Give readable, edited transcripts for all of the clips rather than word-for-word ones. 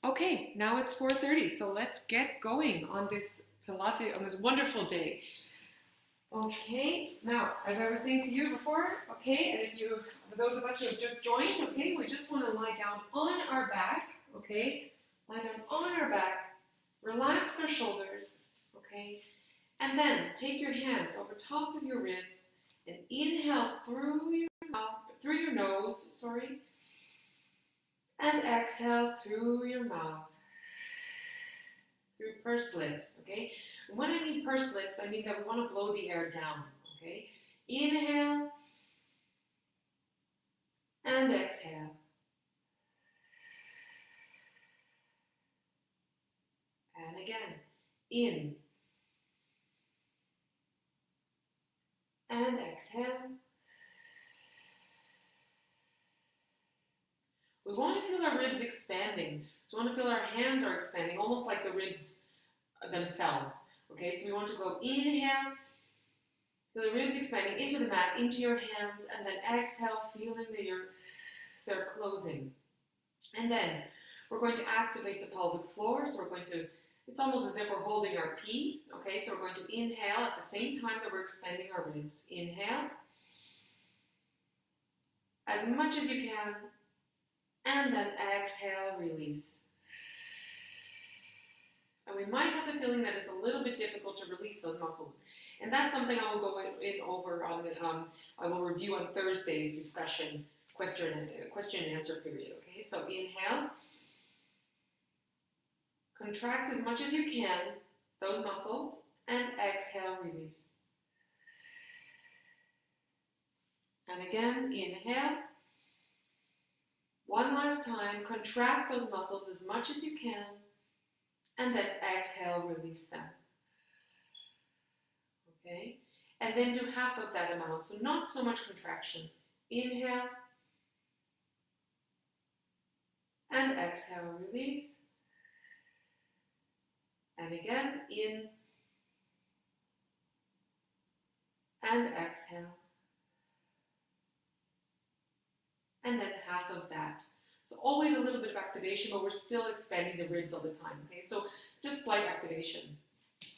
Okay, now it's 4:30, so let's get going on this Pilates, on this wonderful day. Okay, now, as I was saying to you before, okay, and for those of us who have just joined, okay, we just want to lie down on our back, okay, lie down on our back, relax our shoulders, okay, and then take your hands over top of your ribs and inhale through your mouth, through your nose, sorry, and exhale through your mouth, through pursed lips, okay? And when I mean pursed lips, I mean that we want to blow the air down, okay? Inhale and exhale. And again, in and exhale. We want to feel our ribs expanding. So we want to feel our hands are expanding, almost like the ribs themselves. Okay, so we want to go inhale, feel the ribs expanding into the mat, into your hands, and then exhale, feeling that they're closing. And then we're going to activate the pelvic floor. So we're going to, it's almost as if we're holding our P. Okay, so we're going to inhale at the same time that we're expanding our ribs. Inhale as much as you can. And then exhale, release. And we might have the feeling that it's a little bit difficult to release those muscles. And that's something I will go in over on the, I will review on Thursday's discussion, question and answer period. Okay, so inhale. Contract as much as you can, those muscles, and exhale, release. And again, inhale. One last time, contract those muscles as much as you can, and then exhale, release them. Okay? And then do half of that amount, so not so much contraction. Inhale, and exhale, release. And again, in, and exhale. And then half of that. So always a little bit of activation, but we're still expanding the ribs all the time, okay? So just slight activation.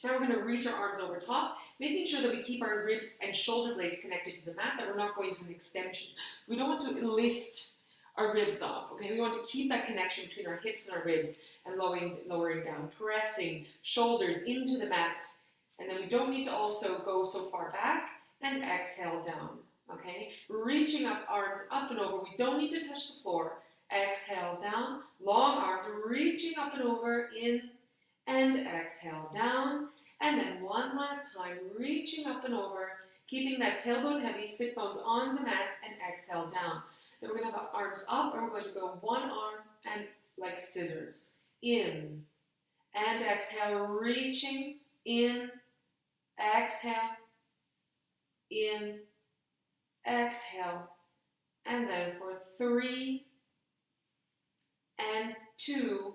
Now we're going to reach our arms over top, making sure that we keep our ribs and shoulder blades connected to the mat, that we're not going to an extension. We don't want to lift our ribs off, okay? We want to keep that connection between our hips and our ribs and lowering down, pressing shoulders into the mat. And then we don't need to also go so far back, and exhale down. Okay, reaching up, arms up and over. We don't need to touch the floor. Exhale down, long arms, reaching up and over, in, and exhale down. And then one last time, reaching up and over, keeping that tailbone heavy, sit bones on the mat, and exhale down. Then we're going to have our arms up, and we're going to go one arm and like scissors. In, and exhale, reaching, in, exhale, in, exhale, and then for 3 and 2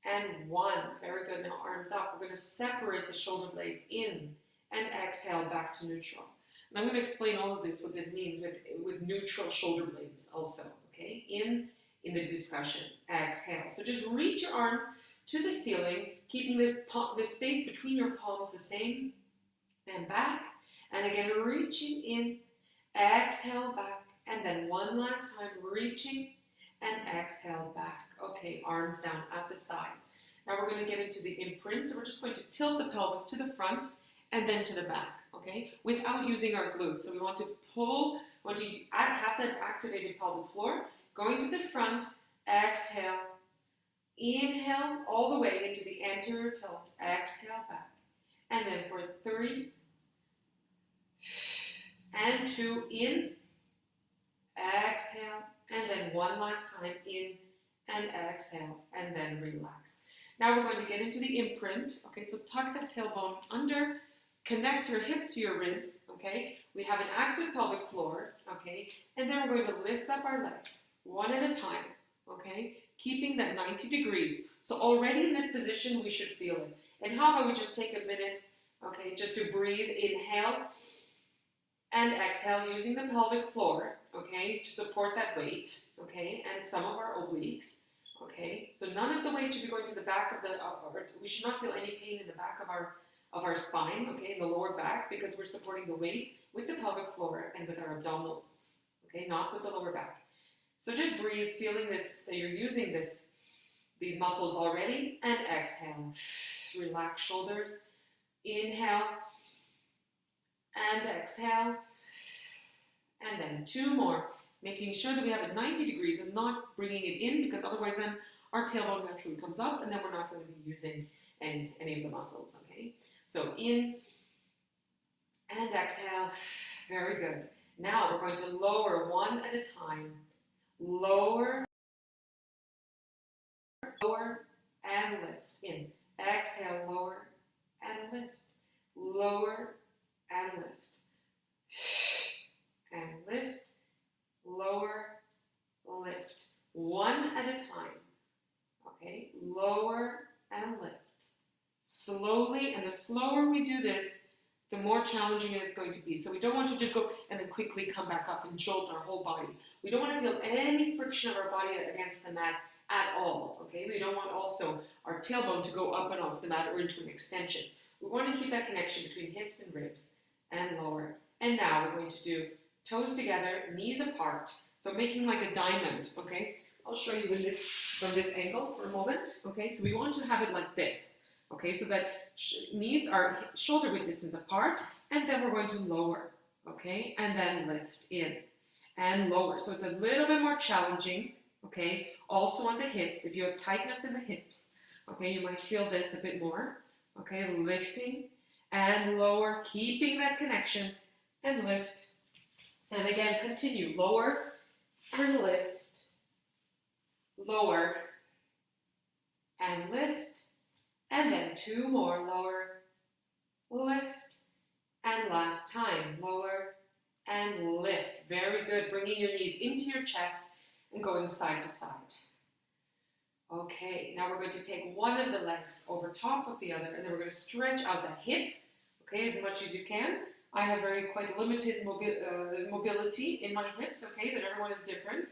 and 1. Very good. Now arms up. We're going to separate the shoulder blades in and exhale back to neutral. And I'm going to explain all of this, what this means with neutral shoulder blades also. Okay, in the discussion. Exhale. So just reach your arms to the ceiling, keeping the space between your palms the same, and back. And again, reaching in, exhale back, and then one last time, reaching and exhale back. Okay, arms down at the side. Now we're going to get into the imprint, so we're just going to tilt the pelvis to the front and then to the back, okay, without using our glutes. So we want to pull, have that activated pelvic floor, going to the front, exhale, inhale all the way into the anterior tilt, exhale back, and then for 3, and 2, in, exhale, and then one last time, in, and exhale, and then relax. Now we're going to get into the imprint, okay, so tuck that tailbone under, connect your hips to your ribs, okay, we have an active pelvic floor, okay, and then we're going to lift up our legs, one at a time, okay, keeping that 90 degrees. So already in this position, we should feel it. And how about we just take a minute, okay, just to breathe, inhale, and exhale using the pelvic floor, okay, to support that weight, okay, and some of our obliques, Okay, so none of the weight should be going to the back of the, we should not feel any pain in the back of our spine, okay, in the lower back, because we're supporting the weight with the pelvic floor and with our abdominals, okay, not with the lower back. So just breathe, feeling this, that you're using these muscles already, and exhale. Relax shoulders. Inhale and exhale. And then 2 more. Making sure that we have it 90 degrees and not bringing it in, because otherwise then our tailbone naturally comes up and then we're not going to be using any of the muscles, okay? So in and exhale. Very good. Now we're going to lower one at a time. Lower, lower, and lift. In. Exhale, lower, and lift. Lower, and lift. And lift. Lower, lift. One at a time. Okay? Lower and lift. Slowly, and the slower we do this, the more challenging it's going to be. So we don't want to just go and then quickly come back up and jolt our whole body. We don't want to feel any friction of our body against the mat at all. Okay? We don't want also our tailbone to go up and off the mat or into an extension. We want to keep that connection between hips and ribs and lower. And now we're going to do toes together, knees apart. So making like a diamond, okay? I'll show you from this angle for a moment, okay? So we want to have it like this, okay? So that knees are shoulder width distance apart, and then we're going to lower, okay? And then lift in and lower. So it's a little bit more challenging, okay? Also on the hips, if you have tightness in the hips, okay, you might feel this a bit more, okay? Lifting and lower, keeping that connection, and lift. And again, continue, lower and lift, lower and lift, and then 2 more, lower, lift, and last time, lower and lift. Very good, bringing your knees into your chest and going side to side. Okay, now we're going to take one of the legs over top of the other, and then we're going to stretch out the hip, okay, as much as you can. I have quite limited mobility in my hips, okay, but everyone is different,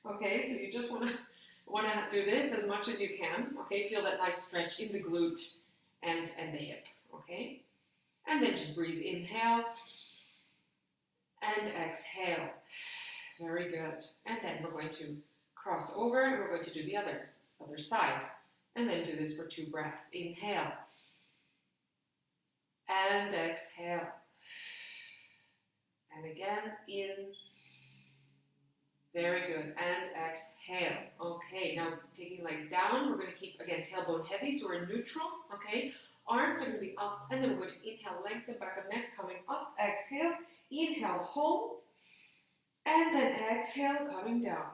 okay, so you just want to do this as much as you can, okay, feel that nice stretch in the glute and the hip, okay, and then just breathe, inhale and exhale, very good, and then we're going to cross over and we're going to do the other side, and then do this for 2 breaths, inhale and exhale. And again, in, very good, and exhale. Okay, now taking legs down, we're going to keep, again, tailbone heavy, so we're in neutral, okay? Arms are going to be up, and then we're going to inhale, lengthen back of neck, coming up, exhale, inhale, hold, and then exhale, coming down.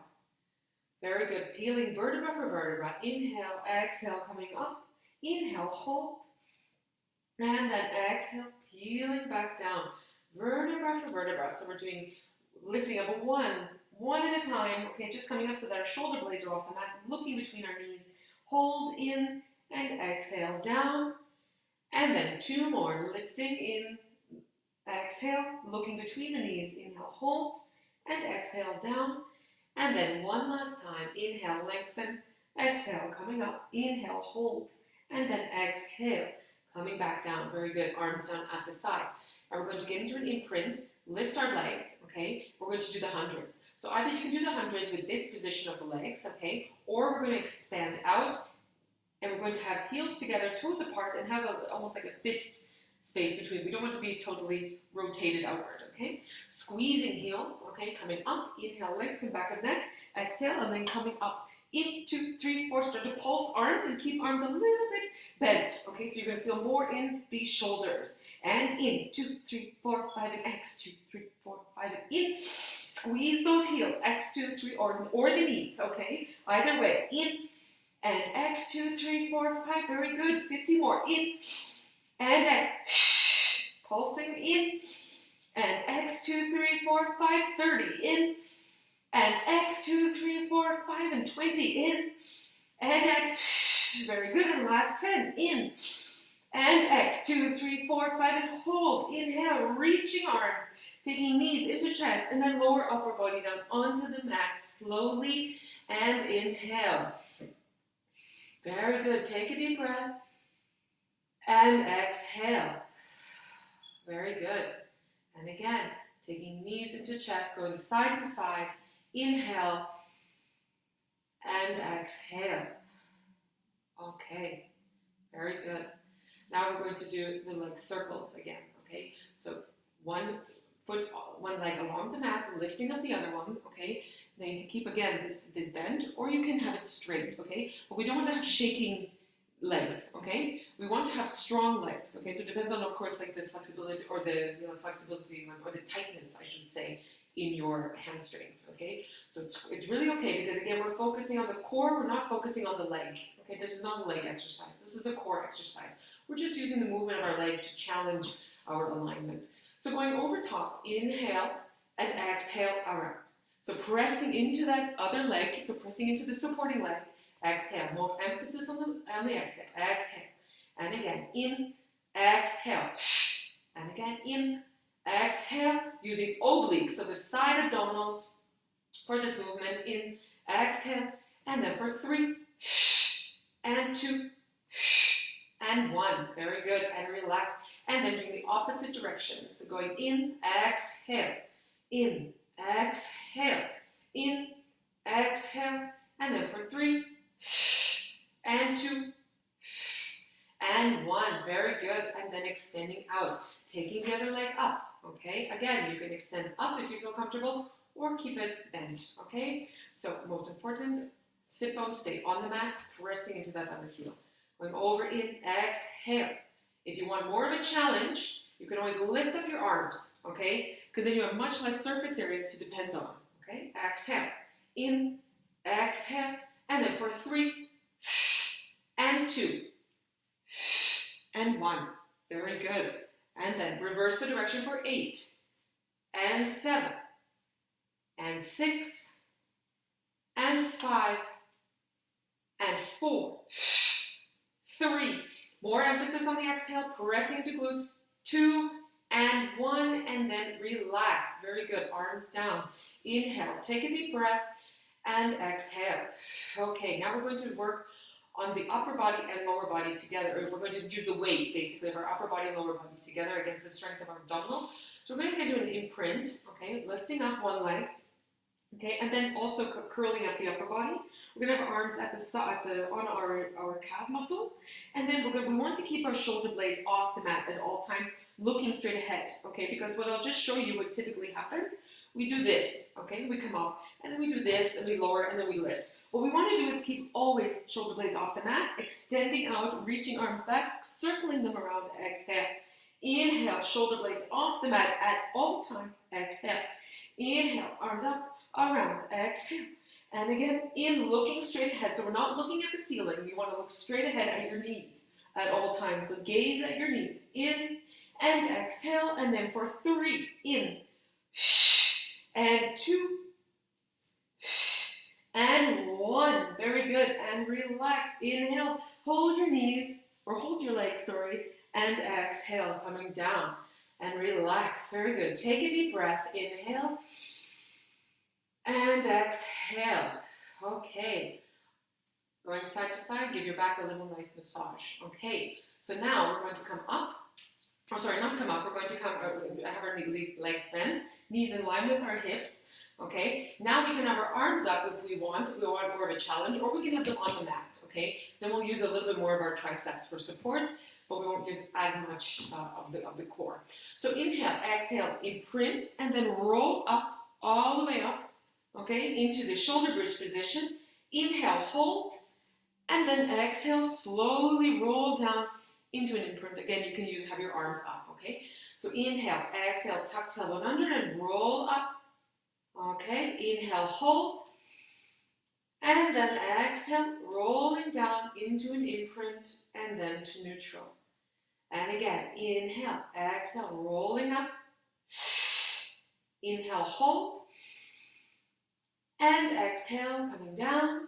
Very good, peeling vertebra for vertebra, inhale, exhale, coming up, inhale, hold, and then exhale, peeling back down. Vertebra for vertebra. So we're doing lifting up one at a time. Okay, just coming up so that our shoulder blades are off the mat, looking between our knees. Hold in and exhale down. And then 2 more. Lifting in, exhale, looking between the knees. Inhale, hold, and exhale down. And then one last time. Inhale, lengthen. Exhale, coming up. Inhale, hold, and then exhale, coming back down. Very good. Arms down at the side. And we're going to get into an imprint, lift our legs, okay? We're going to do the hundreds. So either you can do the hundreds with this position of the legs, okay? Or we're going to expand out, and we're going to have heels together, toes apart, and have almost like a fist space between. We don't want to be totally rotated outward, okay? Squeezing heels, okay? Coming up, inhale, lengthen back of neck, exhale, and then coming up. In, 2, 3, 4, start to pulse arms and keep arms a little bit bent, okay? So you're going to feel more in the shoulders. And in, 2, 3, 4, 5, and X, 2, 3, 4, 5, and in. Squeeze those heels, X, 2, 3, or the knees, okay? Either way, in, and X, 2, 3, 4, 5, very good, 50 more, in, and X, pulsing in, and X, 2, 3, 4, 5, 30, in, and X, 2, 3, 4, 5, and 20, in, and X, very good, and last 10, in, and X, 2, 3, 4, 5, and hold, inhale, reaching arms, taking knees into chest, and then lower upper body down onto the mat, slowly, and inhale, Very good. Take a deep breath and exhale. Very good. And again, taking knees into chest, going side to side. Inhale and exhale. Okay, very good. Now we're going to do the leg circles again, okay? So one foot, one leg along the mat, lifting up the other one, okay? Now you can keep, again, this bend, or you can have it straight, okay? But we don't want to have shaking legs, okay? We want to have strong legs, okay? So it depends on, of course, like the flexibility, or the flexibility, or the tightness, I should say, in your hamstrings, okay? So it's really okay, because again, we're focusing on the core, we're not focusing on the leg, okay? This is not a leg exercise, this is a core exercise. We're just using the movement of our leg to challenge our alignment. So going over top, inhale and exhale around. So pressing into that other leg, so pressing into the supporting leg, exhale. More emphasis on the exhale, exhale. And again, in, exhale. And again, in, exhale, using obliques, so the side abdominals for this movement. In, exhale, and then for 3, and 2, and 1. Very good, and relax. And then doing the opposite direction. So going in, exhale, in, exhale, in, exhale, and then for 3, and 2, and 1. Very good. And then extending out, taking the other leg up. Okay, again, you can extend up if you feel comfortable, or keep it bent. Okay, so most important, sit bones stay on the mat, pressing into that other heel. Going over, in, exhale. If you want more of a challenge, you can always lift up your arms, okay? Because then you have much less surface area to depend on, okay? Exhale, in, exhale, and then for 3, and 2, and 1. Very good. And then reverse the direction for 8, and 7, and 6, and 5, and 4, 3. More emphasis on the exhale, pressing into glutes. 2, and 1, and then relax. Very good. Arms down. Inhale. Take a deep breath, and exhale. Okay, now we're going to work on the upper body and lower body together. We're going to use the weight, basically, of our upper body and lower body together against the strength of our abdominal. So we're going to do an imprint, okay, lifting up one leg, okay, and then also curling up the upper body. We're going to have arms at the side, on our calf muscles, and then we want to keep our shoulder blades off the mat at all times, looking straight ahead, okay, because what I'll just show you what typically happens, we do this, okay, we come up, and then we do this, and we lower, and then we lift. What we want to do is keep always shoulder blades off the mat, extending out, reaching arms back, circling them around, exhale. Inhale, shoulder blades off the mat at all times, exhale. Inhale, arms up, around, exhale. And again, in, looking straight ahead. So we're not looking at the ceiling. You want to look straight ahead at your knees at all times. So gaze at your knees. In and exhale. And then for 3, in. And 2. And 1. Very good. And relax. Inhale. Hold your knees, or hold your legs, sorry. And exhale, coming down. And relax. Very good. Take a deep breath. Inhale. And exhale. Okay. Going side to side, give your back a little nice massage. Okay. So now we're going to come up. Oh, sorry, not come up. We're going to have our legs bent, knees in line with our hips. Okay. Now we can have our arms up if we want more of a challenge, or we can have them on the mat. Okay. Then we'll use a little bit more of our triceps for support, but we won't use as much of the core. So inhale, exhale, imprint, and then roll up, all the way up. Okay, into the shoulder bridge position. Inhale, hold, and then exhale, slowly roll down into an imprint. Again, you can have your arms up, okay? So inhale, exhale, tuck tailbone under and roll up. Okay, inhale, hold, and then exhale, rolling down into an imprint and then to neutral. And again, inhale, exhale, rolling up. Inhale, hold. And exhale, coming down.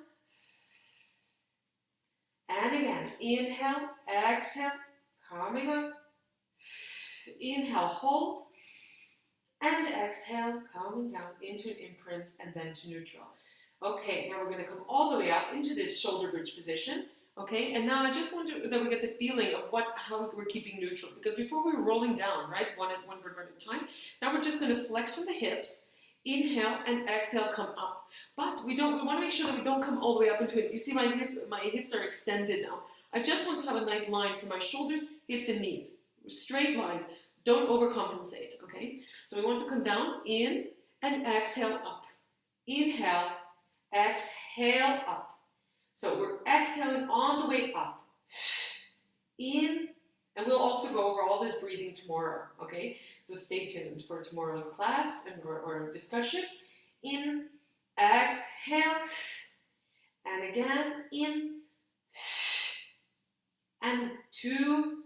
And again, inhale, exhale, coming up. Inhale, hold. And exhale, coming down into an imprint and then to neutral. Okay, now we're going to come all the way up into this shoulder bridge position. Okay, and now I just want that we get the feeling of how we're keeping neutral, because before we were rolling down, right, one vertebra at a time. Now we're just going to flex from the hips, inhale, and exhale, come up. But we want to make sure that we don't come all the way up into it. You see my hips are extended now. I just want to have a nice line for my shoulders, hips, and knees. Straight line. Don't overcompensate, okay? So we want to come down, in, and exhale up. Inhale, exhale up. So we're exhaling all the way up. In, and we'll also go over all this breathing tomorrow, okay? So stay tuned for tomorrow's class or discussion. In, exhale, and again, in, and two,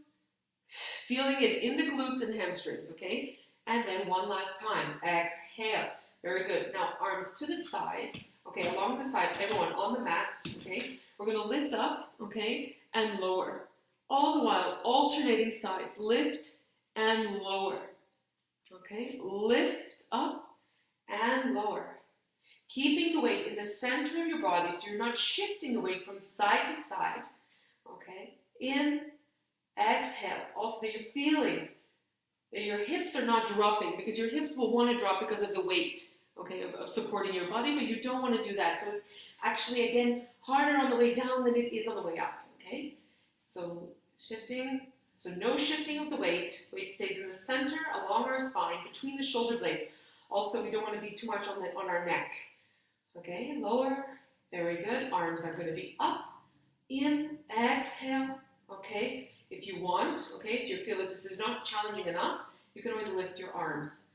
feeling it in the glutes and hamstrings, okay? And then one last time, exhale. Very good. Now arms to the side. Okay, along the side, everyone on the mat, okay? We're going to lift up, okay, and lower. All the while, alternating sides, lift and lower, okay? Lift up and lower. Keeping the weight in the center of your body so you're not shifting the weight from side to side, okay? In, exhale. Also that you're feeling that your hips are not dropping, because your hips will want to drop because of the weight, okay, of supporting your body, but you don't want to do that. So it's actually, again, harder on the way down than it is on the way up, okay? So shifting, so no shifting of the weight. Weight stays in the center, along our spine, between the shoulder blades. Also, we don't want to be too much on our neck, okay? Lower, very good. Arms are going to be up, in, exhale, okay? If you want, okay, if you feel that this is not challenging enough, you can always lift your arms.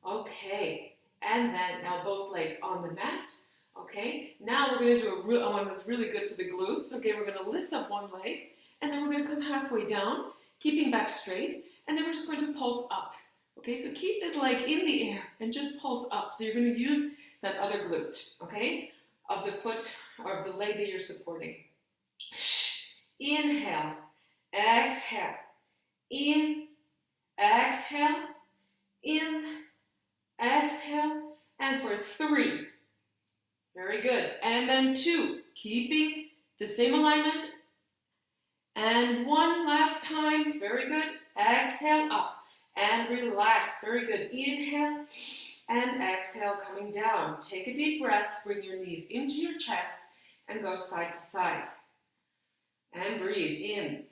Okay. And then now both legs on the mat, okay? Now we're going to do one that's really good for the glutes, okay? We're going to lift up one leg, and then we're going to come halfway down, keeping back straight, and then we're just going to pulse up, okay? So keep this leg in the air and just pulse up. So you're going to use that other glute, okay? Of the foot, or of the leg that you're supporting. Inhale, exhale, in, exhale, in, exhale, and for 3. Very good. And then 2, keeping the same alignment. And 1 last time. Very good. Exhale up and relax. Very good. Inhale and exhale, coming down. Take a deep breath. Bring your knees into your chest and go side to side. And breathe in.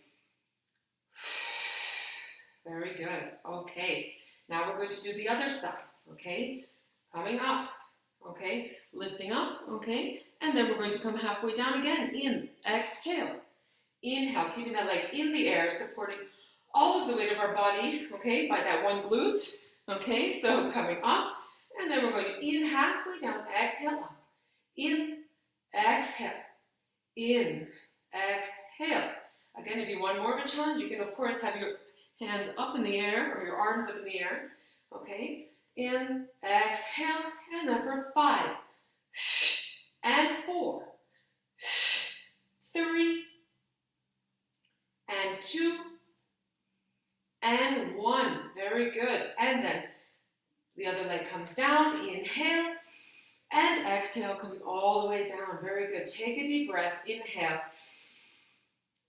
Very good. Okay. Now we're going to do the other side. Okay, coming up, okay, lifting up, okay, and then we're going to come halfway down again. In, exhale, inhale, keeping that leg in the air, supporting all of the weight of our body, okay, by that one glute, okay, so coming up, and then we're going in halfway down, exhale up, in, exhale, in, exhale. Again, if you want more of a challenge, you can of course have your hands up in the air, or your arms up in the air, okay. In, exhale, and then for 5, and 4, 3, and 2, and 1. Very good. And then the other leg comes down. Inhale, and exhale, coming all the way down. Very good. Take a deep breath. Inhale,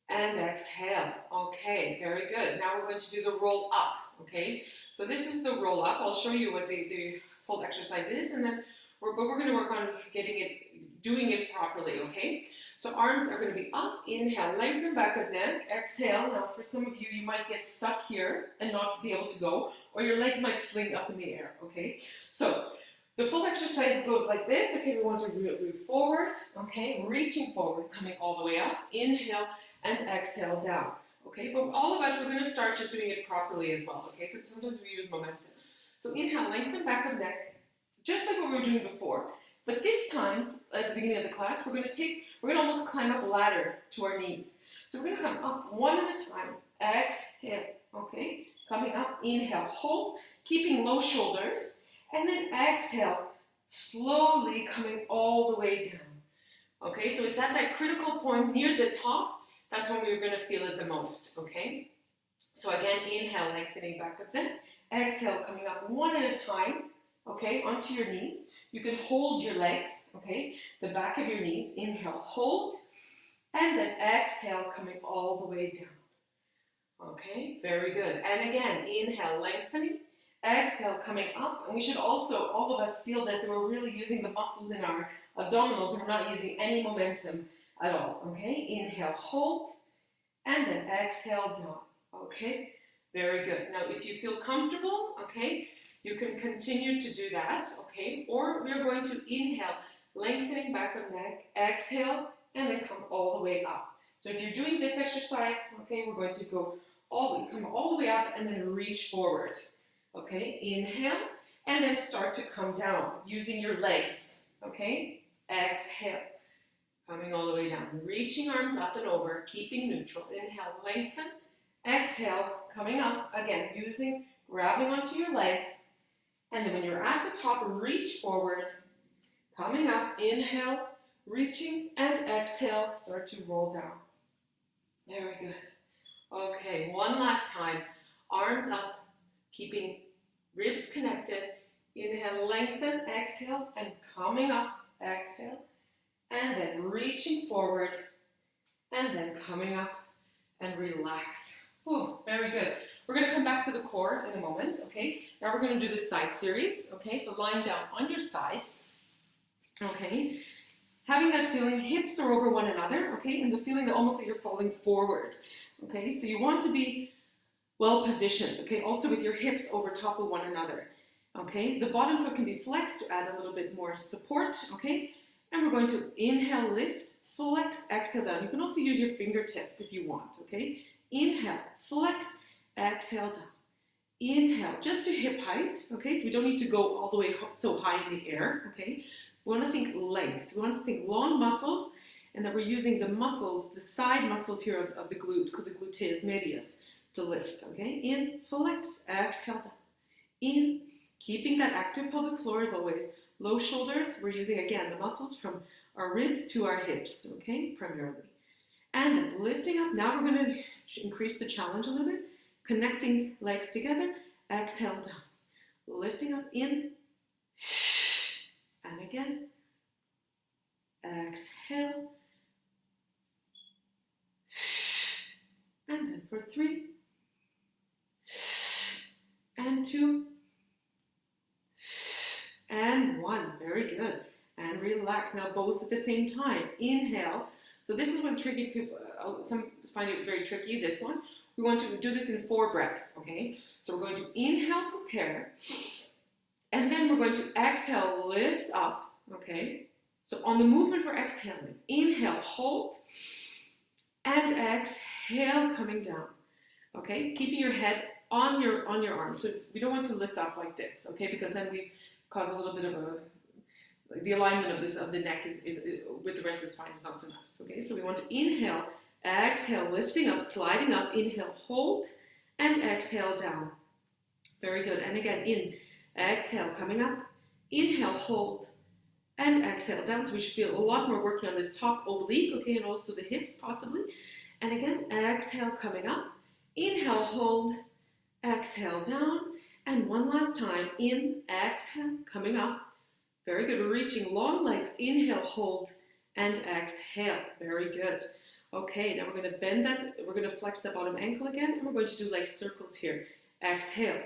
and exhale. Okay, very good. Now we're going to do the roll up. Okay, so this is the roll up. I'll show you what the full exercise is, and then we're going to work on doing it properly. Okay, so arms are going to be up. Inhale, lengthen back of neck. Exhale. Now, for some of you, you might get stuck here and not be able to go, or your legs might fling up in the air. Okay, so the full exercise goes like this. Okay, we want to move forward. Okay, reaching forward, coming all the way up. Inhale and exhale down. Okay, but all of us, we're going to start just doing it properly as well, okay, because sometimes we use momentum. So inhale, lengthen back of neck, just like what we were doing before. But this time, at the beginning of the class, we're going to almost climb up a ladder to our knees. So we're going to come up one at a time. Exhale, okay, coming up, inhale, hold, keeping low shoulders, and then exhale, slowly coming all the way down. Okay, so it's at that critical point near the top. That's when we're going to feel it the most, okay? So again, inhale, lengthening back of neck. Exhale, coming up one at a time, okay, onto your knees. You can hold your legs, okay, the back of your knees. Inhale, hold, And then exhale, coming all the way down. Okay, very good. And again, inhale, lengthening. Exhale, coming up. And we should also, all of us feel this, and we're really using the muscles in our abdominals, and we're not using any momentum at all. Okay, inhale, hold, and then exhale, down. Okay, very good. Now, if you feel comfortable, okay, you can continue to do that, okay? Or we're going to inhale, lengthening back of neck, exhale, and then come all the way up. So if you're doing this exercise, okay, we're going to come all the way up and then reach forward. Okay, inhale, and then start to come down using your legs. Okay, exhale, coming all the way down, reaching arms up and over, keeping neutral. Inhale, lengthen. Exhale, coming up, again, grabbing onto your legs. And then when you're at the top, reach forward, coming up, inhale, reaching, and exhale, start to roll down. Very good. Okay, one last time. Arms up, keeping ribs connected. Inhale, lengthen, exhale, and coming up, exhale. And then reaching forward, and then coming up and relax. Oh, very good. We're going to come back to the core in a moment, okay? Now we're going to do the side series, okay? So lying down on your side, okay? Having that feeling, hips are over one another, okay? And the feeling that almost like you're falling forward, okay? So you want to be well positioned, okay? Also with your hips over top of one another, okay? The bottom foot can be flexed to add a little bit more support, okay? And we're going to inhale, lift, flex, exhale down. You can also use your fingertips if you want, okay? Inhale, flex, exhale down. Inhale, just to hip height, okay? So we don't need to go all the way so high in the air, okay? We want to think length. We want to think long muscles, and that we're using the muscles, the side muscles here of the glute, the gluteus medius, to lift, okay? In, flex, exhale down. In, keeping that active pelvic floor as always. Low shoulders, we're using, again, the muscles from our ribs to our hips, okay, primarily. And then lifting up. Now we're going to increase the challenge a little bit. Connecting legs together. Exhale down. Lifting up, in. And again. Exhale. And then for 3. And 2. And 1. Very good. And relax. Now both at the same time. Inhale. So this is when tricky people, some find it very tricky, this one. We want to do this in 4 breaths, okay? So we're going to inhale, prepare. And then we're going to exhale, lift up, okay? So on the movement for exhaling, inhale, hold. And exhale, coming down, okay? Keeping your head on your arms. So we don't want to lift up like this, okay? Because then we cause a little bit of the alignment of the neck is with the rest of the spine is not so nice, okay? So we want to inhale, exhale, lifting up, sliding up, inhale, hold, and exhale down. Very good. And again, in, exhale, coming up, inhale, hold, and exhale down. So we should feel a lot more working on this top oblique, okay, and also the hips possibly. And again, exhale, coming up, inhale, hold, exhale down, and one last time, in, exhale, coming up. Very good. We're reaching long legs. Inhale, hold, and exhale. Very good. Okay, now we're going to bend that. We're going to flex the bottom ankle again, and we're going to do like circles here. Exhale,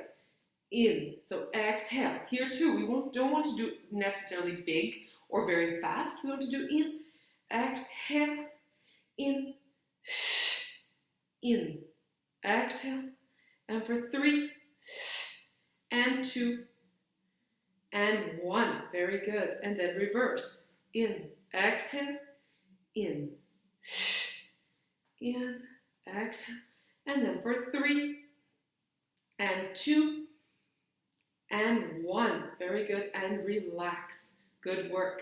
in. So exhale. Here too, we don't want to do necessarily big or very fast. We want to do in, exhale, in, exhale, and for 3, and 2, and 1. Very good. And then reverse. In, exhale, in, exhale. And then for 3, and 2, and 1. Very good. And relax. Good work.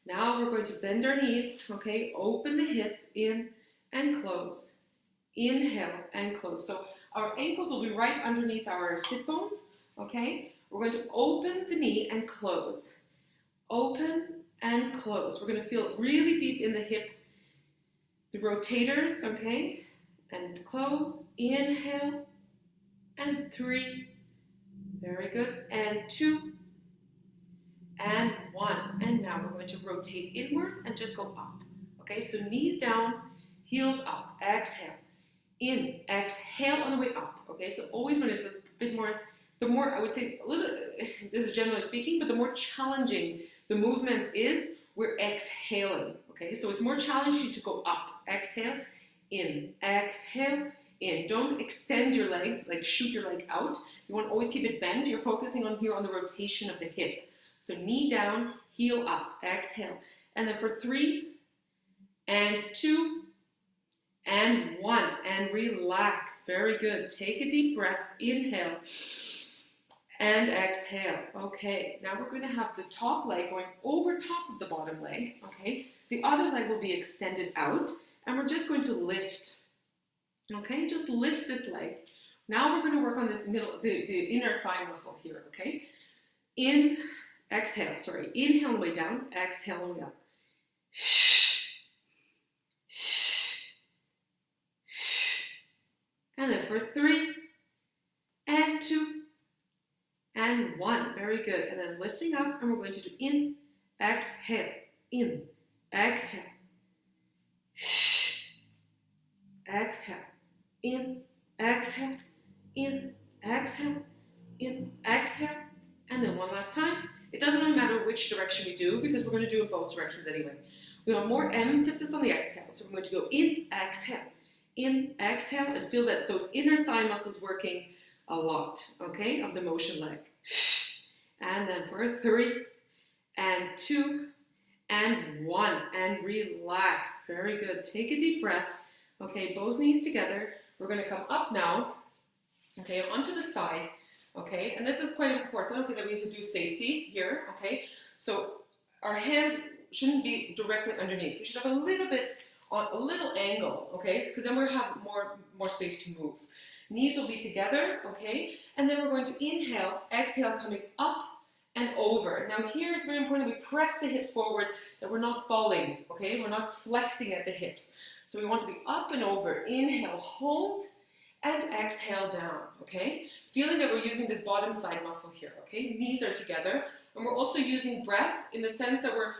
Now we're going to bend our knees. Okay, open the hip, in and close. Inhale and close. So our ankles will be right underneath our sit bones. Okay. We're going to open the knee and close. Open and close. We're going to feel really deep in the hip, the rotators, okay? And close. Inhale. And 3. Very good. And 2. And 1. And now we're going to rotate inwards and just go up. Okay, so knees down, heels up, exhale, in, exhale on the way up, okay? So always when it's a bit more, the more, I would say, a little, this is generally speaking, but the more challenging the movement is, we're exhaling, okay? So it's more challenging to go up, exhale, in, exhale, in. Don't extend your leg, like shoot your leg out. You want to always keep it bent. You're focusing on here on the rotation of the hip. So knee down, heel up, exhale. And then for 3, and 2, and 1, and relax. Very good. Take a deep breath, inhale, and exhale. Okay, now we're going to have the top leg going over top of the bottom leg, okay? The other leg will be extended out, and we're just going to lift, okay? Just lift this leg. Now we're going to work on this middle, the inner thigh muscle here, okay? In, exhale, sorry. Inhale on the way down, exhale on the way up. And then for 3, and 2, and 1. Very good. And then lifting up, and we're going to do in, exhale, in, exhale, exhale, in, exhale, in, exhale, in, exhale, and then one last time. It doesn't really matter which direction we do because we're going to do it both directions anyway. We want more emphasis on the exhale, so we're going to go in, exhale, and feel that those inner thigh muscles working a lot, okay, of the motion leg. And then for 3, and 2, and 1, and relax. Very good. Take a deep breath. Okay, both knees together. We're going to come up now, okay, onto the side, okay, and this is quite important, okay, that we do safety here, okay, so our hand shouldn't be directly underneath. We should have a little bit on a little angle, okay, because then we'll have more space to move. Knees will be together, okay, and then we're going to inhale, exhale, coming up and over. Now here is very important, we press the hips forward, that we're not falling, okay, we're not flexing at the hips. So we want to be up and over, inhale, hold, and exhale down, okay? Feeling that we're using this bottom side muscle here, okay? Knees are together, and we're also using breath in the sense that we're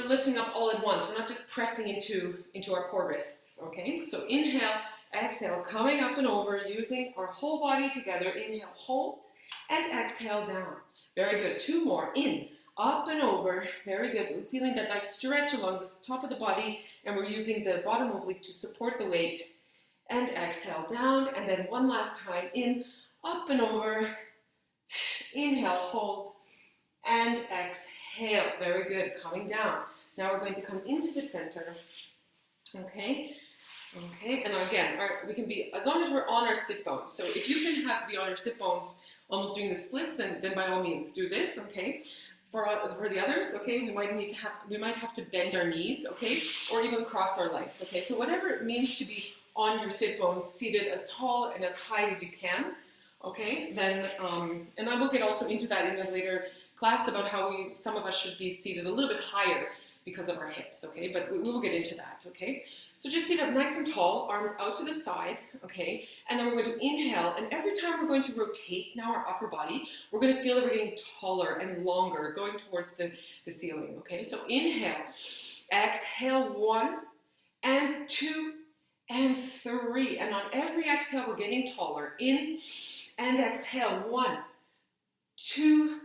lifting up all at once. We're not just pressing into our poor wrists, okay? So inhale, exhale, coming up and over, using our whole body together. Inhale, hold, and exhale down. Very good. 2 more. In, up and over. Very good. We're feeling that nice stretch along the top of the body, and we're using the bottom oblique to support the weight. And exhale down, and then one last time. In, up and over. Inhale, hold, and exhale. Very good. Coming down. Now we're going to come into the center. Okay. Okay, and again, we can be, as long as we're on our sit bones. So if you can be on your sit bones almost doing the splits, then by all means do this, okay? For the others, okay, we might have to bend our knees, okay? Or even cross our legs, okay? So whatever it means to be on your sit bones, seated as tall and as high as you can, okay? Then, and I will get also into that in a later class about how some of us should be seated a little bit higher because of our hips, okay? But we will get into that, okay? So just sit up nice and tall, arms out to the side, okay? And then we're going to inhale, and every time we're going to rotate now our upper body, we're going to feel that we're getting taller and longer, going towards the ceiling, okay? So inhale, exhale, 1, and 2, and 3. And on every exhale, we're getting taller. In, and exhale, 1, 2,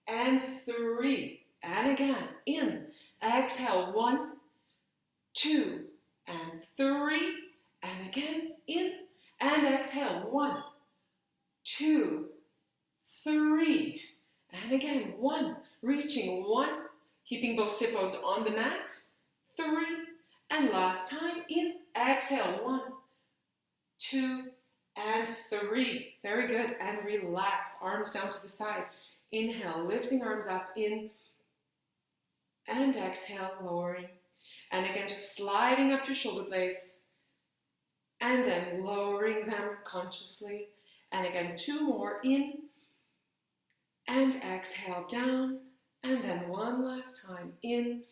and 3. And again, in, exhale, 1, 2, and 3, and again, in, and exhale, 1, 2, 3, and again, 1, reaching 1, keeping both sit bones on the mat, 3, and last time, in, exhale, 1, 2, and 3, very good, and relax, arms down to the side, inhale, lifting arms up, in, and exhale, lowering. And again, just sliding up your shoulder blades. And then lowering them consciously. And again, 2 more. In. And exhale down. And then one last time. In.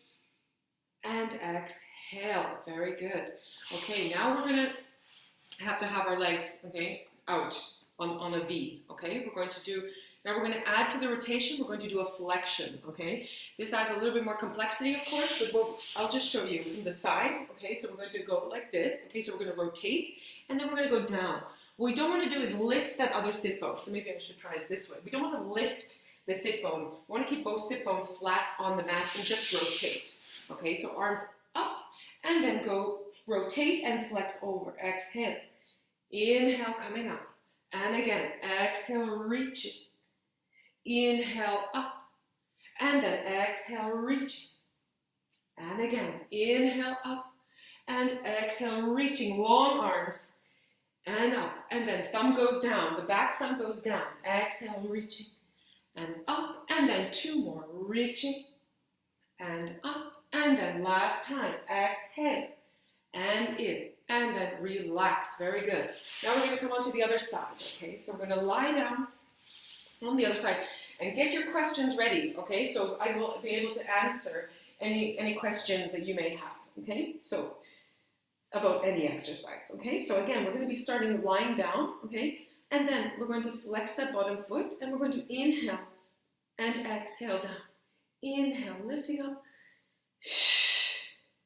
And exhale. Very good. Okay, now we're going to have our legs, okay, out on a V. Okay, we're going to do, Now we're going to add to the rotation, we're going to do a flexion, okay? This adds a little bit more complexity, of course, but I'll just show you from the side, okay? So we're going to go like this, okay? So we're going to rotate, and then we're going to go down. What we don't want to do is lift that other sit bone. So maybe I should try it this way. We don't want to lift the sit bone. We want to keep both sit bones flat on the mat and just rotate, okay? So arms up, and then go rotate and flex over. Exhale. Inhale, coming up. And again, exhale, reaching. Inhale, up. And then exhale, reaching. And again, inhale, up. And exhale, reaching. Long arms. And up. And then thumb goes down. The back thumb goes down. Exhale, reaching. And up. And then 2 more. Reaching. And up. And then last time. Exhale. And in. And then relax. Very good. Now we're going to come on to the other side. Okay, so we're going to lie down on the other side and get your questions ready. Okay, so I will be able to answer any questions that you may have. Okay, so about any exercise. Okay, so again, we're going to be starting lying down. Okay, and then we're going to flex that bottom foot and we're going to inhale and exhale down. Inhale, lifting up.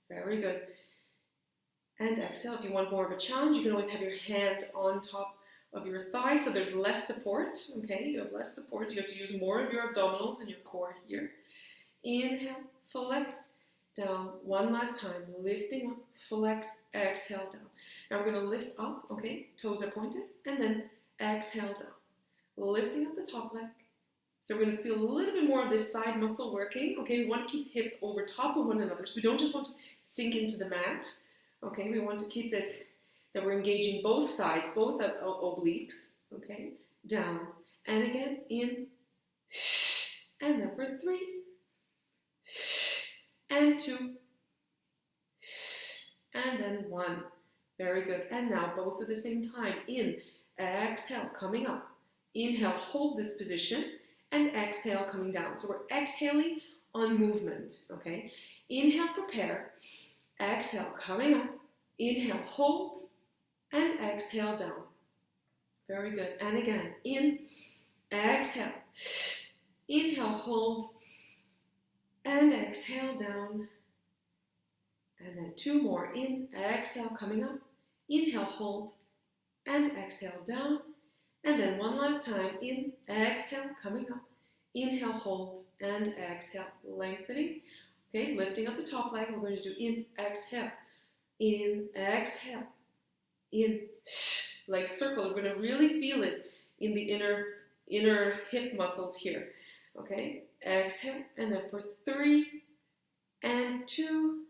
Very good. And exhale. If you want more of a challenge, you can always have your hand on top of your thigh so there's less support. Okay, you have less support. You have to use more of your abdominals and your core here. Inhale, flex, down. One last time. Lifting up, flex, exhale, down. Now we're going to lift up, okay? Toes are pointed. And then exhale, down. Lifting up the top leg. So we're going to feel a little bit more of this side muscle working. Okay, we want to keep hips over top of one another. So we don't just want to sink into the mat. Okay, we want to keep this, that we're engaging both sides, both obliques, okay, down, and again, in, and then for 3, and 2, and then 1, very good, and now both at the same time, in, exhale, coming up, inhale, hold this position, and exhale, coming down, so we're exhaling on movement, okay, inhale, prepare, exhale, coming up, inhale, hold, and exhale, down. Very good. And again, in, exhale, inhale, hold, and exhale, down. And then 2 more, in, exhale, coming up, inhale, hold, and exhale, down. And then 1 last time, in, exhale, coming up, inhale, hold, and exhale, lengthening. Okay, lifting up the top leg, we're going to do in, exhale, in, like circle. We're going to really feel it in the inner hip muscles here. Okay, exhale, and then for 3, and 2,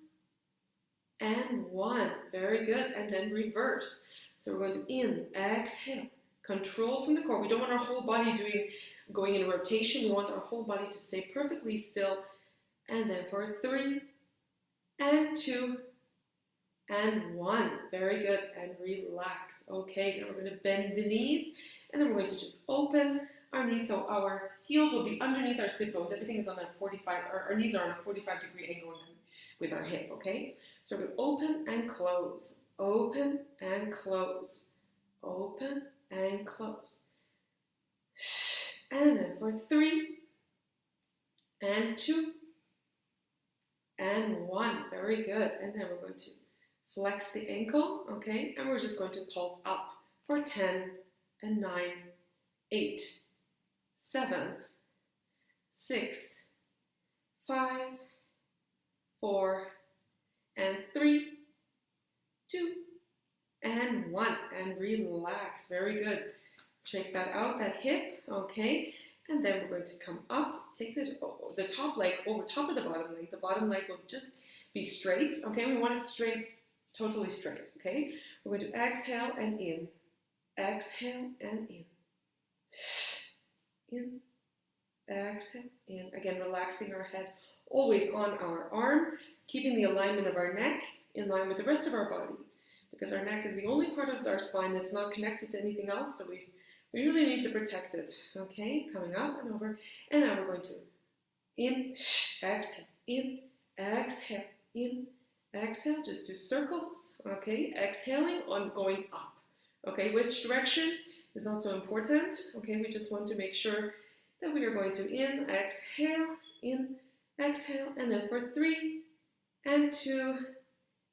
and 1. Very good, and then reverse. So we're going to in, exhale, control from the core. We don't want our whole body going in rotation. We want our whole body to stay perfectly still. And then for 3, and 2, and 1. Very good, and relax. Okay, now we're going to bend the knees, and then we're going to just open our knees so our heels will be underneath our sit bones. Everything is on a 45, our knees are on a 45-degree angle with our hip, okay? So we're going to open and close, open and close, open and close. And then for 3, and 2, and 1. Very good. And then we're going to flex the ankle, okay? And we're just going to pulse up for 10, and 9, 8, 7, 6, 5, 4, and 3, 2, and 1. And relax. Very good. Shake that out, that hip, okay? And then we're going to come up, take the top leg over top of the bottom leg. The bottom leg will just be straight, okay? We want it straight, totally straight, okay? We're going to exhale and in, exhale and in, exhale, in. Again, relaxing our head, always on our arm, keeping the alignment of our neck in line with the rest of our body, because our neck is the only part of our spine that's not connected to anything else, so we really need to protect it. Okay, coming up and over. And now we're going to in, exhale, in, exhale, in, exhale. Just do circles. Okay, exhaling on going up. Okay, which direction is not so important. Okay, we just want to make sure Then we are going to exhale, and then for 3 and 2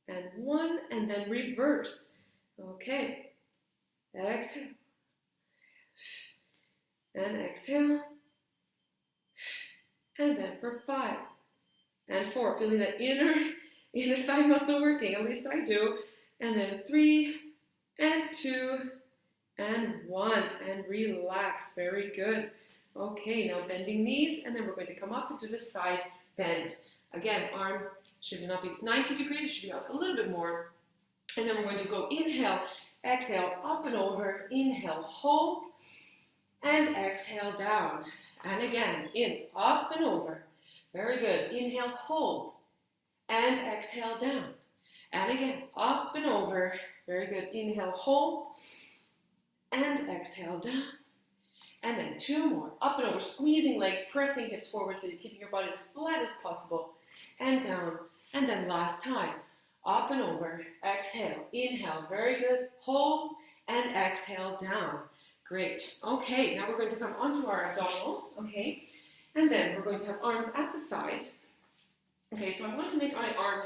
and 1, and then reverse. Okay, exhale, and exhale, and then for 5 and 4, feeling that inner thigh muscle working, at least I do, and then 3 and 2 and 1, and relax. Very good. Okay, now bending knees, and then we're going to come up into the side bend. Again, arm should not be 90 degrees, it should be up a little bit more. And then we're going to go inhale, exhale, up and over, inhale, hold, and exhale down. And again, in, up and over. Very good. Inhale, hold, and exhale down. And again, up and over. Very good. Inhale, hold, and exhale down. And then 2 more. Up and over, squeezing legs, pressing hips forward so you're keeping your body as flat as possible. And down. And then last time. Up and over. Exhale. Inhale. Very good. Hold. And exhale down. Great. Okay, now we're going to come onto our abdominals. Okay. And then we're going to have arms at the side. Okay, so I want to make my arms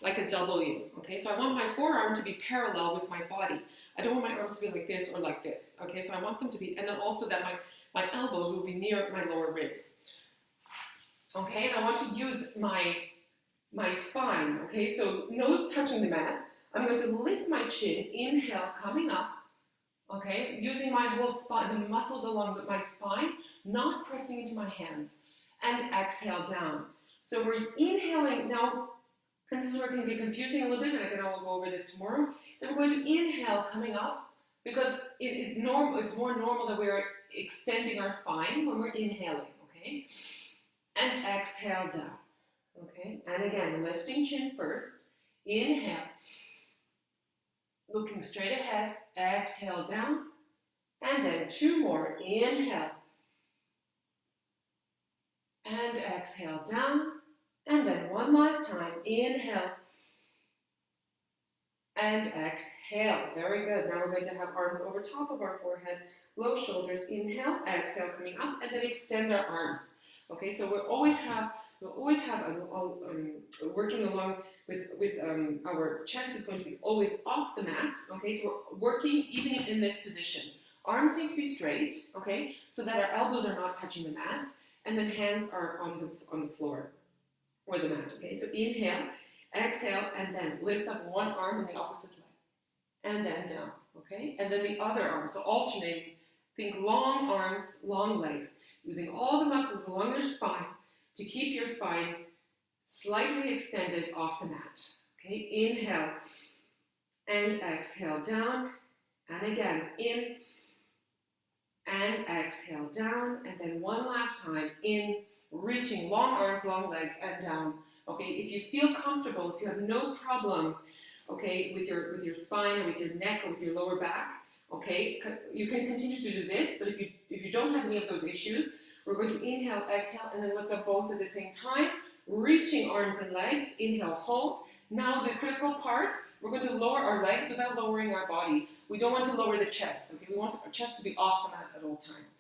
like a W. Okay, so I want my forearm to be parallel with my body. I don't want my arms to be like this or like this. Okay, so I want them to be, and then also that my elbows will be near my lower ribs. Okay, and I want to use my spine. Okay, so nose touching the mat. I'm going to lift my chin, inhale, coming up. Okay, using my whole spine, the muscles along my spine, not pressing into my hands. And exhale down. So we're inhaling now. And this is where it can get confusing a little bit, and again I'll go over this tomorrow. Then we're going to inhale coming up, because it is normal. It's more normal that we're extending our spine when we're inhaling, okay? And exhale down, okay? And again, lifting chin first. Inhale, looking straight ahead. Exhale down, and then 2 more. Inhale, and exhale down. And then 1 last time, inhale, and exhale. Very good. Now we're going to have arms over top of our forehead, low shoulders, inhale, exhale, coming up, and then extend our arms. Okay, so we'll always have working along with our chest is going to be always off the mat. Okay, so we're working even in this position. Arms need to be straight, okay, so that our elbows are not touching the mat, and then hands are on the floor. Or the mat, okay? So inhale, exhale, and then lift up one arm in the opposite leg. And then down, okay? And then the other arm, so alternating. Think long arms, long legs, using all the muscles along your spine to keep your spine slightly extended off the mat, okay? Inhale, and exhale down, and again, in, and exhale down, and then 1 last time, in, reaching long arms, long legs, and down. Okay, if you feel comfortable, if you have no problem, okay, with your spine or with your neck or with your lower back, okay, you can continue to do this. But if you don't have any of those issues, we're going to inhale, exhale, and then lift up both at the same time, reaching arms and legs. Inhale, hold. Now the critical part, we're going to lower our legs without lowering our body. We don't want to lower the chest. Okay, we want our chest to be off the mat at all times.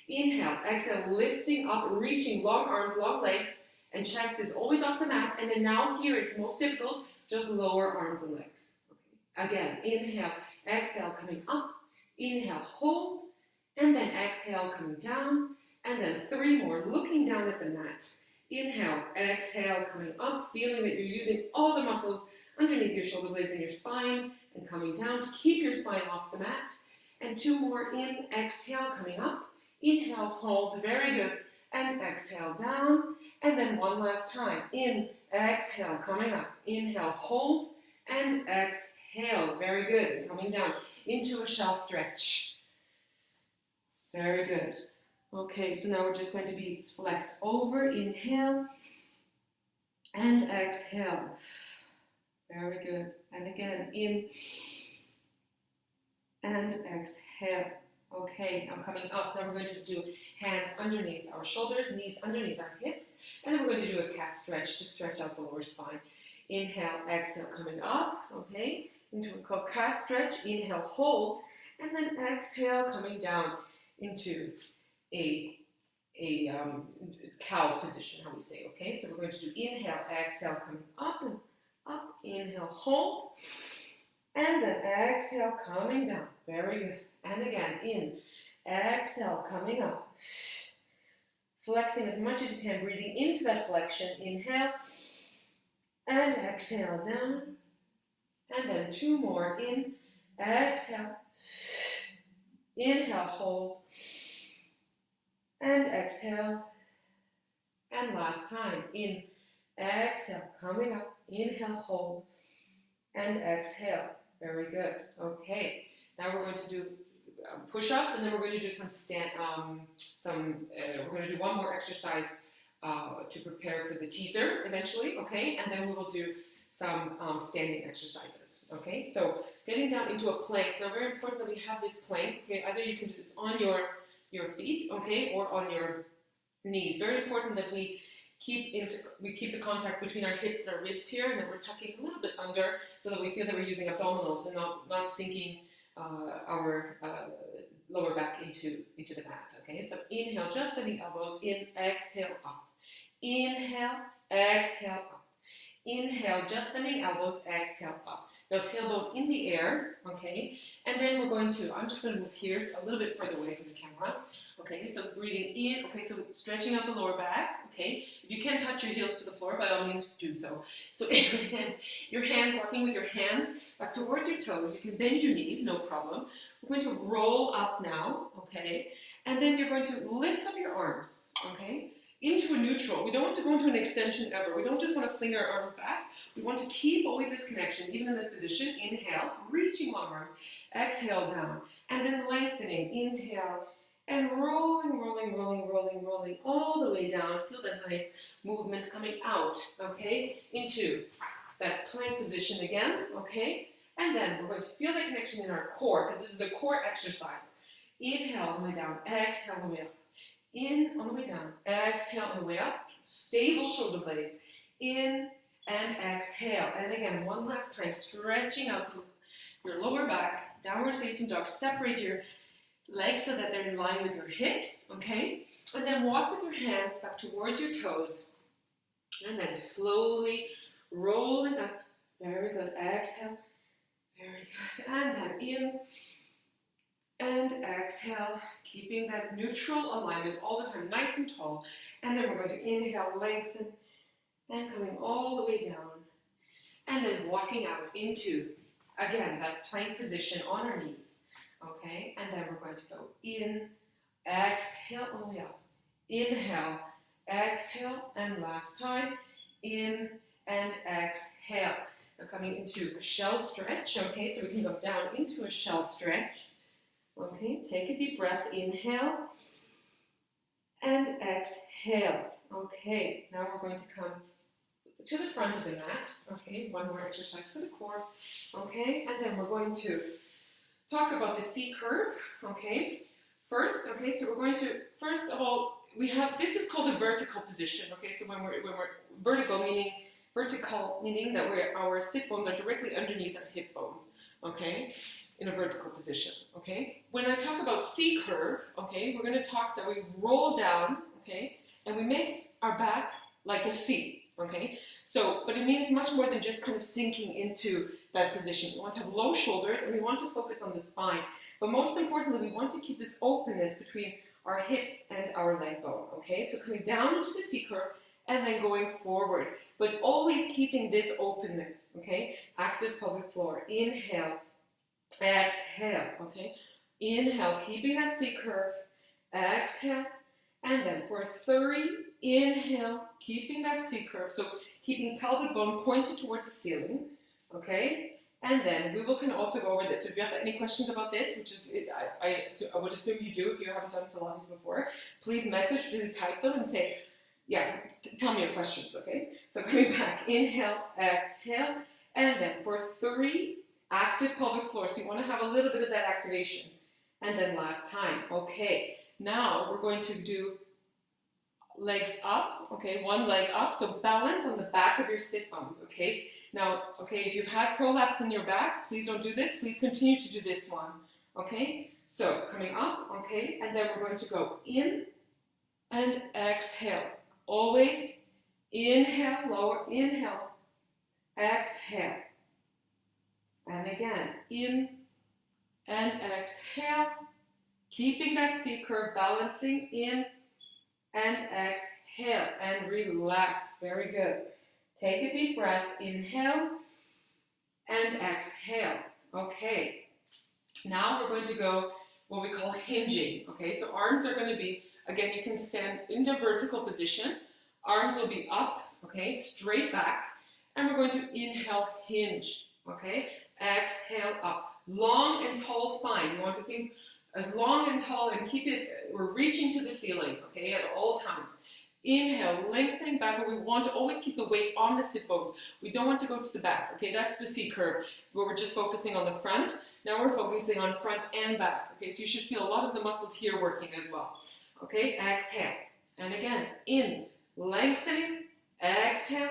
Inhale, exhale, lifting up, reaching long arms, long legs, and chest is always off the mat. And then now here it's most difficult, just lower arms and legs. Okay. Again, inhale, exhale, coming up, inhale, hold, and then exhale, coming down, and then 3 more, looking down at the mat. Inhale, exhale, coming up, feeling that you're using all the muscles underneath your shoulder blades and your spine, and coming down to keep your spine off the mat. And 2 more, in, exhale, coming up. Inhale, hold, very good, and exhale down, and then 1 last time, in, exhale, coming up, inhale, hold, and exhale, very good, and coming down into a shell stretch. Very good. Okay, so now we're just going to be flexed over, inhale, and exhale, very good, and again, in, and exhale. Okay, now coming up, now we're going to do hands underneath our shoulders, knees underneath our hips, and then we're going to do a cat stretch to stretch out the lower spine. Inhale, exhale, coming up, okay, into a cat stretch, inhale, hold, and then exhale, coming down into a cow position, how we say, okay? So we're going to do inhale, exhale, coming up and up, inhale, hold, and then exhale, coming down, very good, and again, in, exhale, coming up, flexing as much as you can, breathing into that flexion, inhale, and exhale, down, and then 2 more, in, exhale, inhale, hold, and exhale, and last time, in, exhale, coming up, inhale, hold, and exhale, very good, okay, now we're going to do push-ups, and then we're going to do we're going to do one more exercise to prepare for the teaser eventually, okay, and then we will do some standing exercises, okay, so getting down into a plank. Now very important that we have this plank, okay, either you can do this on your feet, okay, or on your knees. Very important that we keep the contact between our hips and our ribs here, and that we're tucking a little bit under so that we feel that we're using abdominals and not sinking our lower back into the mat, okay? So inhale, just bending elbows, in, exhale, up. Inhale, exhale, up. Inhale, just bending elbows, exhale, up. Now tailbone in the air, okay? And then I'm just going to move here a little bit further away from the camera. Okay, so breathing in, okay, so stretching out the lower back, okay? If you can touch your heels to the floor, by all means do so. So your hands, walking with your hands back towards your toes. You can bend your knees, no problem. We're going to roll up now, okay? And then you're going to lift up your arms, okay? Into a neutral. We don't want to go into an extension ever. We don't just want to fling our arms back. We want to keep always this connection, even in this position. Inhale, reaching long arms. Exhale, down. And then lengthening. Inhale. And rolling, rolling, rolling, rolling, rolling all the way down. Feel that nice movement coming out, okay, into that plank position again, okay? And then we're going to feel the connection in our core, because this is a core exercise. Inhale on the way down, exhale on the way up. In, on the way down, exhale on the way up. Stable shoulder blades. In and exhale. And again, one last time, stretching out your lower back, downward facing dog. Separate your legs so that they're in line with your hips, okay? And then walk with your hands back towards your toes. And then slowly rolling up. Very good. Exhale. Very good. And then in and exhale. Keeping that neutral alignment all the time, nice and tall. And then we're going to inhale, lengthen, and coming all the way down. And then walking out into, again, that plank position on our knees. Okay, and then we're going to go in, exhale, all the way up. Inhale, exhale, and last time, in and exhale. Now coming into a shell stretch, okay, so we can go down into a shell stretch. Okay, take a deep breath, inhale, and exhale. Okay, now we're going to come to the front of the mat. Okay, one more exercise for the core. Okay, and then we're going to talk about the C curve, okay? First, okay, so we're going to, first of all, this is called a vertical position, okay? So when we're vertical meaning that our sit bones are directly underneath our hip bones, okay? In a vertical position, okay? When I talk about C curve, okay, we're going to talk that we roll down, okay? And we make our back like a C, okay? So, but it means much more than just kind of sinking into that position. We want to have low shoulders and we want to focus on the spine. But most importantly, we want to keep this openness between our hips and our leg bone, okay? So coming down into the C curve and then going forward, but always keeping this openness, okay? Active pelvic floor. Inhale, exhale, okay? Inhale, keeping that C curve, exhale, and then for 3, inhale, keeping that C curve, so keeping pelvic bone pointed towards the ceiling, okay? And then we can also go over this. So if you have any questions about this, which is, I would assume you do if you haven't done Pilates before, please type them and say, yeah, tell me your questions, okay? So coming back, inhale, exhale, and then for 3, active pelvic floor. So you want to have a little bit of that activation. And then last time, okay. Now we're going to do legs up, okay, one leg up, so balance on the back of your sit bones, okay? Now, okay, if you've had prolapse in your back, please don't do this, please continue to do this one, okay? So, coming up, okay, and then we're going to go in and exhale. Always inhale, lower, inhale, exhale. And again, in and exhale. Keeping that C curve, balancing in and exhale. And relax. Very good. Take a deep breath. Inhale and exhale. Okay. Now we're going to go what we call hinging. Okay, so arms are going to be, again, you can stand in the vertical position. Arms will be up, okay, straight back. And we're going to inhale, hinge. Okay, exhale, up. Long and tall spine. You want to think as long and tall and keep it, we're reaching to the ceiling, okay, at all times. Inhale, lengthening back, but we want to always keep the weight on the sit bones. We don't want to go to the back, okay, that's the C curve, where we're just focusing on the front. Now we're focusing on front and back, okay, so you should feel a lot of the muscles here working as well. Okay, exhale, and again, in, lengthening, exhale,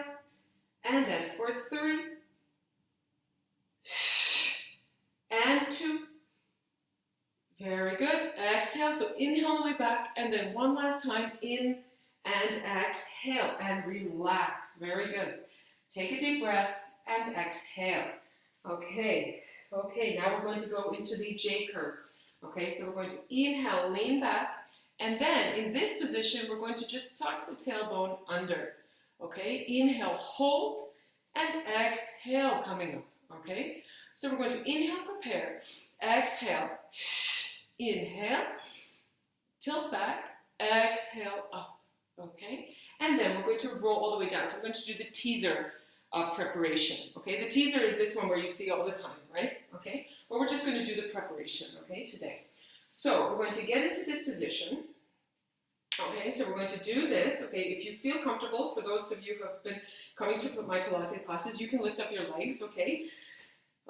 and then for 3, and 2, very good, exhale, so inhale all the way back, and then one last time, in, and exhale, and relax, very good. Take a deep breath, and exhale. Okay, now we're going to go into the J curve. Okay, so we're going to inhale, lean back, and then in this position, we're going to just tuck the tailbone under. Okay, inhale, hold, and exhale, coming up. Okay, so we're going to inhale, prepare, exhale, inhale, tilt back, exhale, up. Okay, and then we're going to roll all the way down. So I'm going to do the teaser preparation. Okay, the teaser is this one where you see all the time, right? Okay, but we're just going to do the preparation, okay, today. So we're going to get into this position. Okay, so we're going to do this. Okay, if you feel comfortable, for those of you who have been coming to my Pilates classes, you can lift up your legs, okay?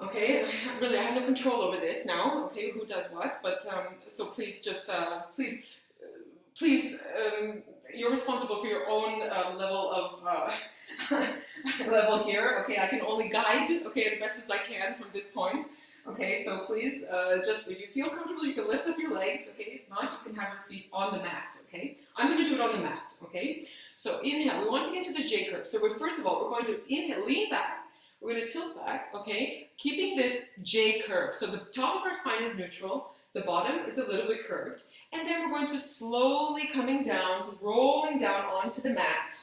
Okay, and I have no control over this now, okay, who does what, but so please just, please, you're responsible for your own level of level here. Okay, I can only guide, okay, as best as I can from this point. Okay, so please, just if you feel comfortable, you can lift up your legs. Okay, if not, you can have your feet on the mat. Okay, I'm going to do it on the mat. Okay, so inhale. We want to get to the J curve. So first of all, we're going to inhale, lean back. We're going to tilt back. Okay, keeping this J curve. So the top of our spine is neutral. The bottom is a little bit curved. And then we're going to slowly coming down, rolling down onto the mat.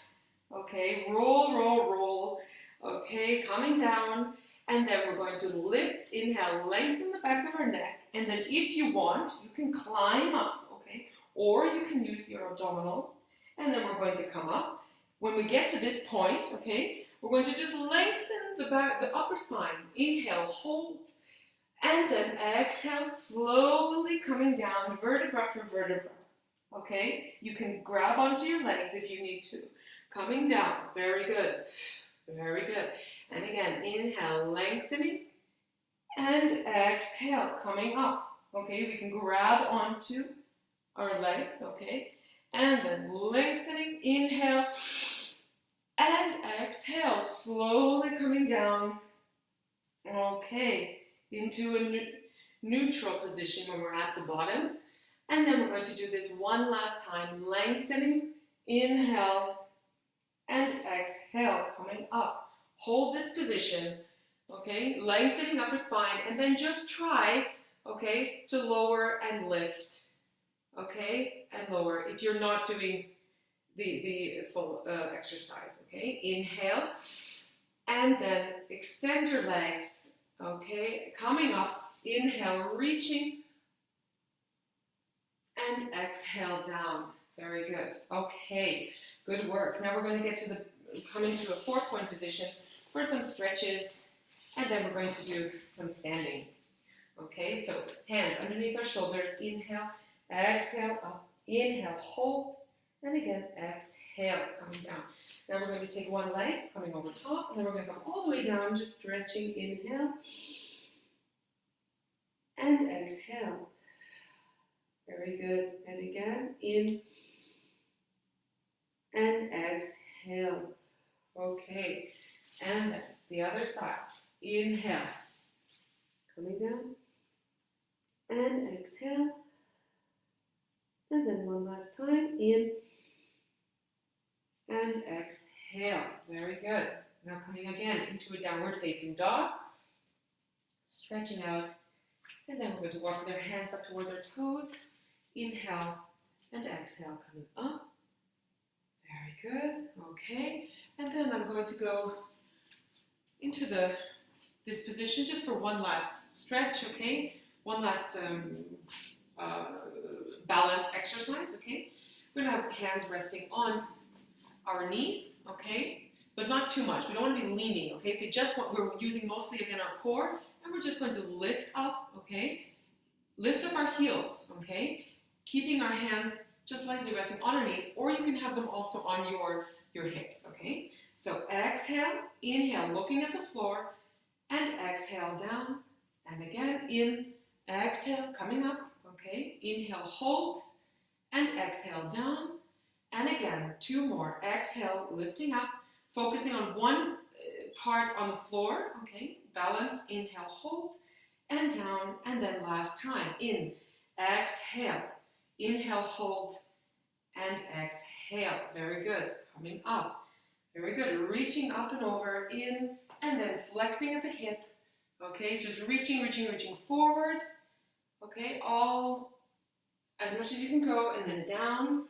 Okay, roll, roll, roll. Okay, coming down. And then we're going to lift, inhale, lengthen the back of our neck. And then if you want, you can climb up, okay? Or you can use your abdominals. And then we're going to come up. When we get to this point, okay, we're going to just lengthen the upper spine. Inhale, hold. And then exhale, slowly coming down, vertebra for vertebra. Okay? You can grab onto your legs if you need to. Coming down. Very good. Very good. And again, inhale, lengthening. And exhale, coming up. Okay? We can grab onto our legs. Okay? And then lengthening. Inhale. And exhale, slowly coming down. Okay. Into a neutral position when we're at the bottom. And then we're going to do this one last time, lengthening, inhale, and exhale, coming up. Hold this position, okay, lengthening upper spine, and then just try, okay, to lower and lift, okay, and lower if you're not doing the full exercise, okay. Inhale, and then extend your legs. Okay, coming up, inhale, reaching, and exhale down. Very good. Okay, good work. Now we're going to get to coming to a 4-point position for some stretches, and then we're going to do some standing. Okay, so hands underneath our shoulders, inhale, exhale, up, inhale, hold, and again, exhale, coming down. Now we're going to take one leg, coming over top, and then we're going to come all the way down, just stretching, inhale, and exhale. Very good. And again, in, and exhale. Okay, and the other side, inhale, coming down, and exhale, and then one last time, in, exhale. Very good. Now coming again into a downward facing dog. Stretching out. And then we're going to walk with our hands back towards our toes. Inhale and exhale, coming up. Very good. Okay. And then I'm going to go into this position just for one last stretch, okay? One last balance exercise, okay? We're going to have hands resting on our knees, okay? But not too much. We don't want to be leaning, okay? We're using mostly, again, our core, and we're just going to lift up, okay? Lift up our heels, okay? Keeping our hands just lightly resting on our knees, or you can have them also on your hips, okay? So exhale, inhale, looking at the floor, and exhale down, and again, in, exhale, coming up, okay? Inhale, hold, and exhale down, and again, two more. Exhale, lifting up, focusing on one part on the floor, okay? Balance, inhale, hold, and down, and then last time, in, exhale, inhale, hold, and exhale. Very good. Coming up. Very good. Reaching up and over, in, and then flexing at the hip. Okay, just reaching forward. Okay, all as much as you can go, and then down,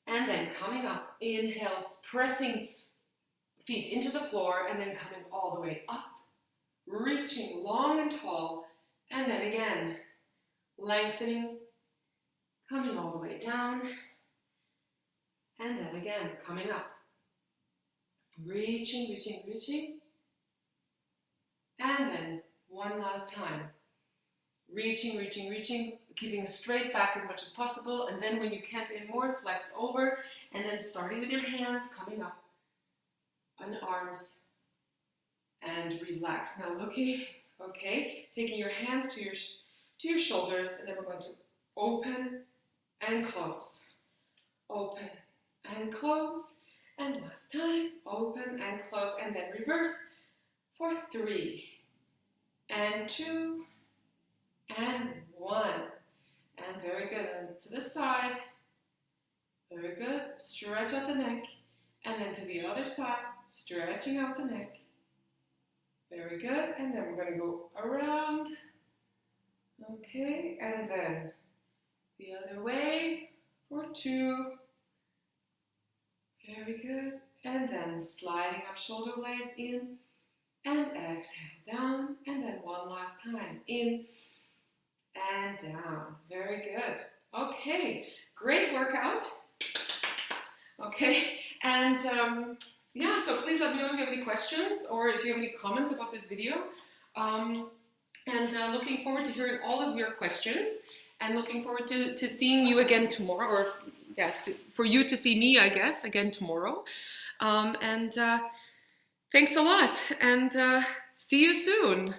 and then coming up. Inhale, pressing feet into the floor, and then coming all the way up. Reaching long and tall, and then again, lengthening, coming all the way down, and then again, coming up. Reaching, and then one last time. Reaching, keeping a straight back as much as possible, and then when you can't anymore, flex over, and then starting with your hands, coming up on arms, and relax. Now looking, okay, taking your hands to your shoulders, and then we're going to open and close. Open and close, and last time, open and close, and then reverse for 3, and 2, and 1, and very good, and to the side, very good, stretch out the neck, and then to the other side, stretching out the neck, very good, and then we're going to go around, okay, and then the other way for 2, very good, and then sliding up shoulder blades in, and exhale down, and then one last time, in, and down, very good. Okay, great workout. Okay, and yeah, so please let me know if you have any questions, or if you have any comments about this video. And looking forward to hearing all of your questions, and looking forward to seeing you again tomorrow, or yes, for you to see me, I guess, again tomorrow. And thanks a lot, and see you soon.